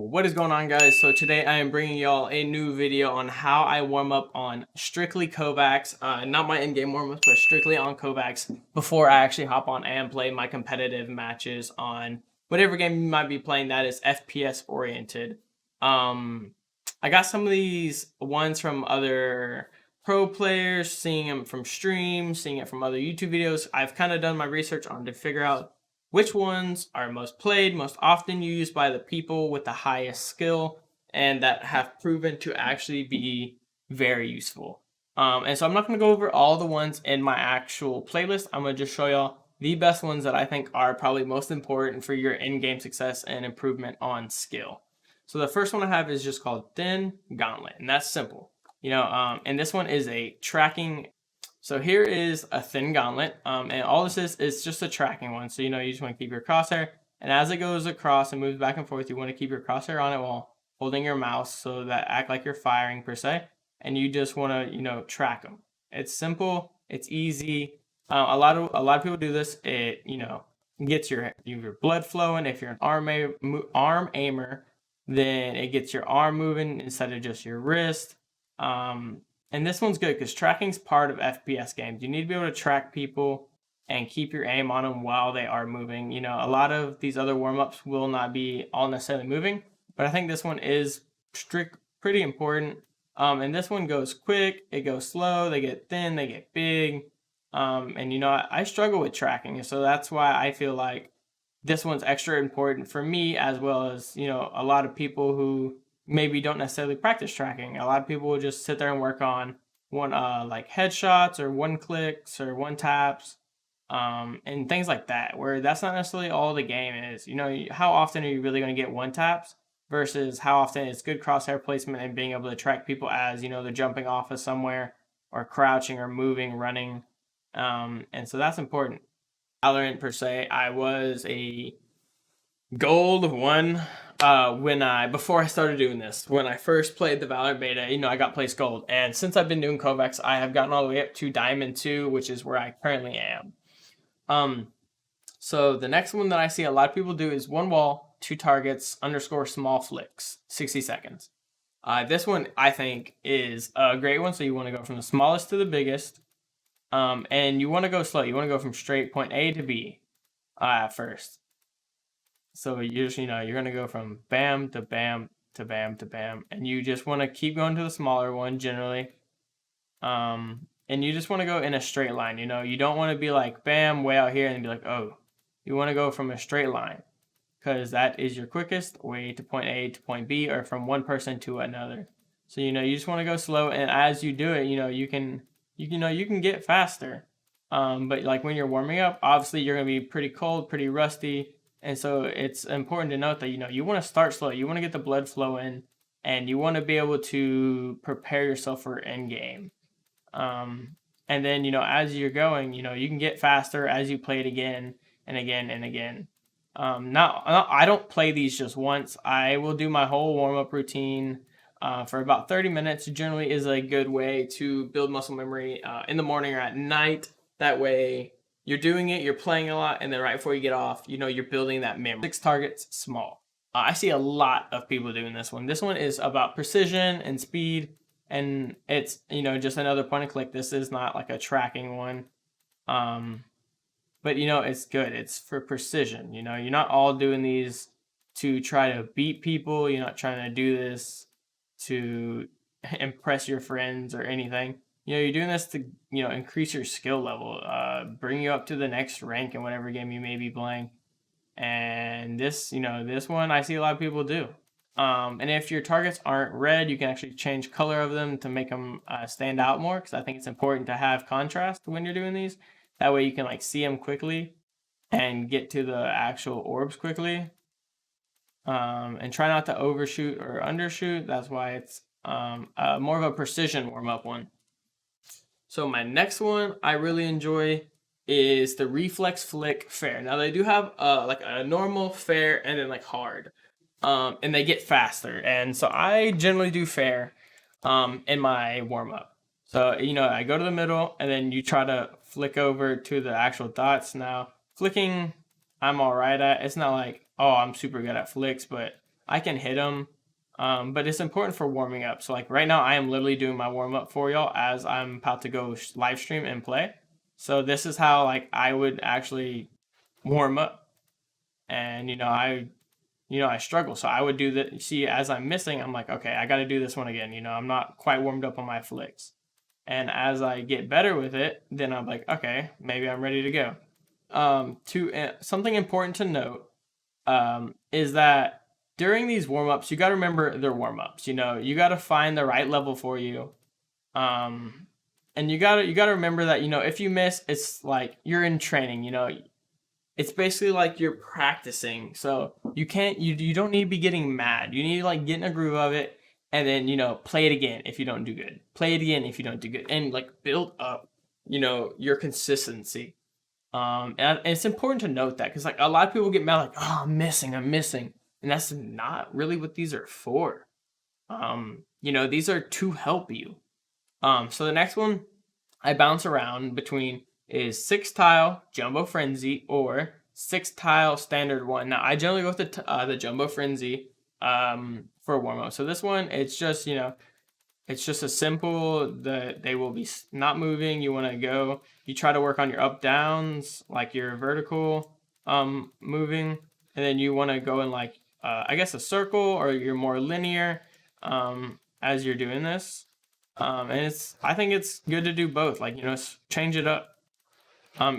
What is going on, guys? So today I am bringing y'all a new video on how I warm up on strictly Kovacs, not my in-game warm-ups, but strictly on Kovacs before I actually hop on and play my competitive matches on whatever game you might be playing that is FPS oriented. I got some of these ones from other pro players, seeing them from streams, seeing it from other YouTube videos. I've kind of done my research on to figure out which ones are most played, most often used by the people with the highest skill, and that have proven to actually be very useful. And so I'm not going to go over all the ones in my actual playlist. I'm going to just show y'all the best ones that I think are probably most important for your in-game success and improvement on skill. So the first one I have is just called Thin Gauntlet, and that's simple. And this one is a tracking. So here is a thin gauntlet, and all this is just a tracking one. So, you just want to keep your crosshair, and as it goes across and moves back and forth, you want to keep your crosshair on it while holding your mouse so that act like you're firing per se, and you just want to, track them. It's simple, it's easy. A lot of people do this. It, gets your blood flowing. If you're an arm aimer, then it gets your arm moving instead of just your wrist. And this one's good because tracking's part of FPS games. You need to be able to track people and keep your aim on them while they are moving. A lot of these other warm-ups will not be all necessarily moving, but I think this one is pretty important. And this one goes quick, it goes slow, they get thin, they get big. And I struggle with tracking, so that's why I feel like this one's extra important for me, as well as, a lot of people who maybe don't necessarily practice tracking. A lot of people will just sit there and work on one like headshots or one clicks or one taps, and things like that, where that's not necessarily all the game is. How often are you really going to get one taps versus how often it's good crosshair placement and being able to track people as, they're jumping off of somewhere or crouching or moving, running. And so that's important. Valorant per se, I was a gold one before I started doing this. When I first played the Valorant beta, I got placed gold, and since I've been doing Kovacs, I have gotten all the way up to Diamond 2, which is where I currently am. So the next one that I see a lot of people do is one wall, two targets, _ small flicks, 60 seconds. This one I think is a great one. So you want to go from the smallest to the biggest, and you want to go slow. You want to go from straight point A to B first. So you're going to go from bam to bam to bam to bam, and you just want to keep going to the smaller one generally. And you just want to go in a straight line. You don't want to be like bam way out here and be like, oh. You want to go from a straight line, because that is your quickest way to point A to point B, or from one person to another. So you just want to go slow, and as you do it, you can get faster. But like when you're warming up, obviously you're going to be pretty cold, pretty rusty. And so it's important to note that, you want to start slow. You want to get the blood flowing, and you want to be able to prepare yourself for end game. And then, as you're going, you can get faster as you play it again and again and again. I don't play these just once. I will do my whole warm-up routine for about 30 minutes. Generally is a good way to build muscle memory in the morning or at night. That way, you're doing it, you're playing a lot, and then right before you get off, you're building that memory. 6 targets, small. I see a lot of people doing this one. This one is about precision and speed, and it's, just another point and click. This is not like a tracking one. But, it's good. It's for precision. You're not all doing these to try to beat people. You're not trying to do this to impress your friends or anything. You're doing this to, increase your skill level, bring you up to the next rank in whatever game you may be playing. And this, this one I see a lot of people do. And if your targets aren't red, you can actually change color of them to make them stand out more, because I think it's important to have contrast when you're doing these. That way you can see them quickly and get to the actual orbs quickly. And try not to overshoot or undershoot. That's why it's more of a precision warm-up one. So my next one I really enjoy is the reflex flick fair. Now they do have like a normal, fair, and then hard, and they get faster. And so I generally do fair in my warm up. So I go to the middle, and then you try to flick over to the actual dots. Now flicking, I'm all right at. It's not like, oh, I'm super good at flicks, but I can hit them. But it's important for warming up. So like right now, I am literally doing my warm up for y'all as I'm about to go live stream and play. So this is how like I would actually warm up, and I struggle. So I would do that. See, as I'm missing, I'm like, okay, I got to do this one again. I'm not quite warmed up on my flicks, and as I get better with it, then I'm like, okay, maybe I'm ready to go. Something important to note is that during these warm-ups, you got to remember they're warm-ups. You got to find the right level for you. And you gotta remember that if you miss, it's like you're in training. It's basically like you're practicing. So you don't need to be getting mad. You need to like get in a groove of it, and then play it again if you don't do good. Play it again if you don't do good, and like build up your consistency. And it's important to note that, because like a lot of people get mad like, oh, I'm missing, and that's not really what these are for. These are to help you. So the next one I bounce around between is 6 tile Jumbo Frenzy or 6 tile Standard one. Now I generally go with the Jumbo Frenzy for warm up. So this one, it's just it's just a simple that they will be not moving. You want to go. You try to work on your up downs, like your vertical moving, and then you want to go in like I guess a circle, or you're more linear as you're doing this. And I think it's good to do both. Like change it up.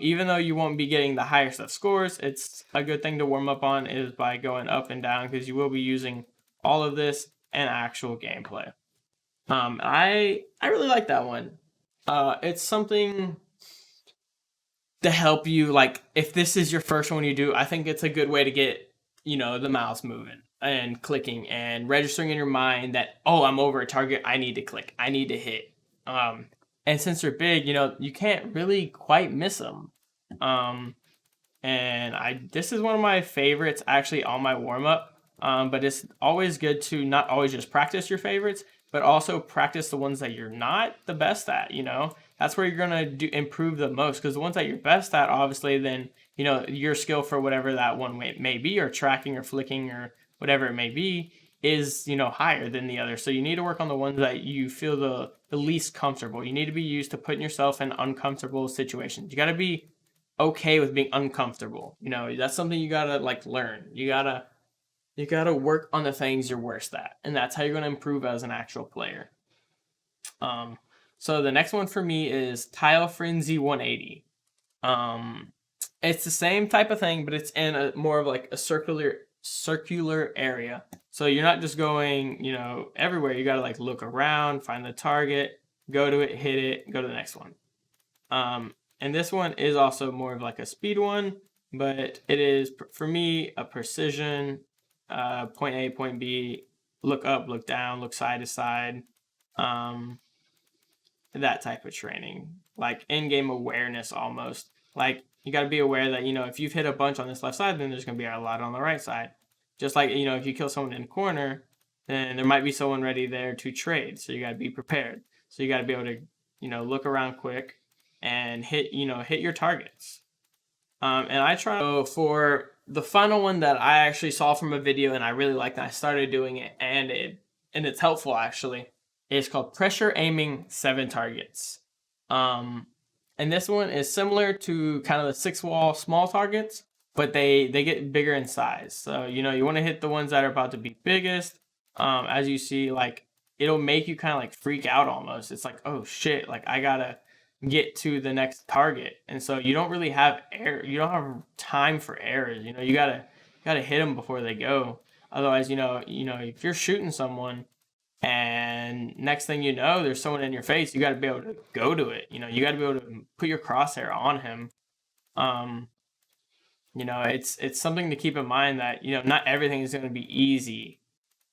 Even though you won't be getting the highest of scores, it's a good thing to warm up on is by going up and down, because you will be using all of this in actual gameplay. I really like that one. It's something to help you. Like if this is your first one you do, I think it's a good way to get the mouse moving and clicking and registering in your mind that, oh, I'm over a target, I need to click, I need to hit. And since they're big, you can't really quite miss them. And this is one of my favorites actually on my warm up. But it's always good to not always just practice your favorites, but also practice the ones that you're not the best at. That's where you're gonna improve the most, because the ones that you're best at, obviously, then your skill for whatever that one may be, or tracking or flicking or whatever it may be, is higher than the other. So you need to work on the ones that you feel the least comfortable. You need to be used to putting yourself in uncomfortable situations. You got to be okay with being uncomfortable. That's something you gotta like learn. You gotta work on the things you're worst at, and that's how you're gonna improve as an actual player. So the next one for me is Tile Frenzy 180. It's the same type of thing, but it's in a more of like a circular area. So you're not just going, everywhere. You gotta like look around, find the target, go to it, hit it, go to the next one. And this one is also more of like a speed one, but it is for me a precision. Point A, point B, look up, look down, look side to side. That type of training, like in-game awareness almost. Like you got to be aware that if you've hit a bunch on this left side, then there's going to be a lot on the right side. Just like if you kill someone in a corner, then there might be someone ready there to trade. So you got to be prepared. So you got to be able to look around quick and hit your targets. And I try for the final one that I actually saw from a video and I really liked, and I started doing it, and it's helpful actually. It's called Pressure Aiming 7 Targets. And this one is similar to kind of the 6-wall small targets, but they get bigger in size. So you want to hit the ones that are about to be biggest. As you see, like it'll make you kind of like freak out almost. It's like, oh shit, like I gotta get to the next target, and so you don't really have you don't have time for errors. You gotta hit them before they go. Otherwise, if you're shooting someone and next thing you know there's someone in your face, you got to be able to go to it. You got to be able to put your crosshair on him. It's something to keep in mind that not everything is going to be easy.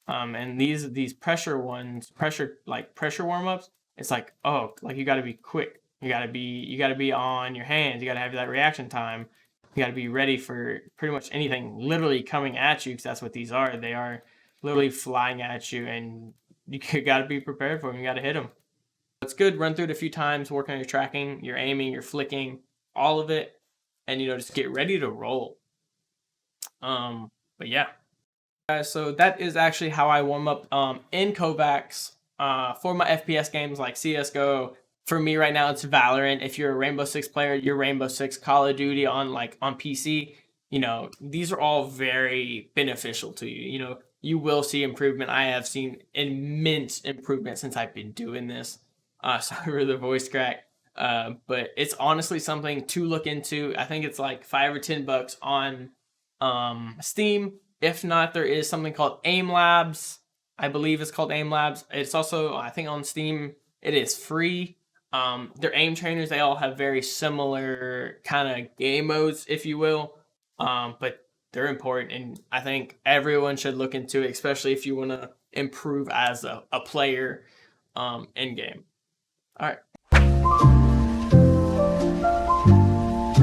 And these pressure warm-ups, it's like, oh, like you got to be quick. You got to be on your hands. You got to have that reaction time. You got to be ready for pretty much anything literally coming at you, because that's what these are. They are literally flying at you, and you got to be prepared for them. You got to hit them. It's good. Run through it a few times. Work on your tracking, your aiming, your flicking, all of it, and just get ready to roll. But yeah. Guys, so that is actually how I warm up in Kovacs for my FPS games like CS:GO. For me right now, it's Valorant. If you're a Rainbow Six player, you're Rainbow Six. Call of Duty on PC. You know, these are all very beneficial to you. You know, you will see improvement. I have seen immense improvement since I've been doing this. Sorry for the voice crack. But it's honestly something to look into. I think it's like $5 or $10 on Steam. If not, there is something called Aim Labs. I believe it's called Aim Labs. It's also, I think, on Steam. It is free. Their aim trainers, they all have very similar kind of game modes, if you will. But they're important, and I think everyone should look into it, especially if you want to improve as a player in game. All right.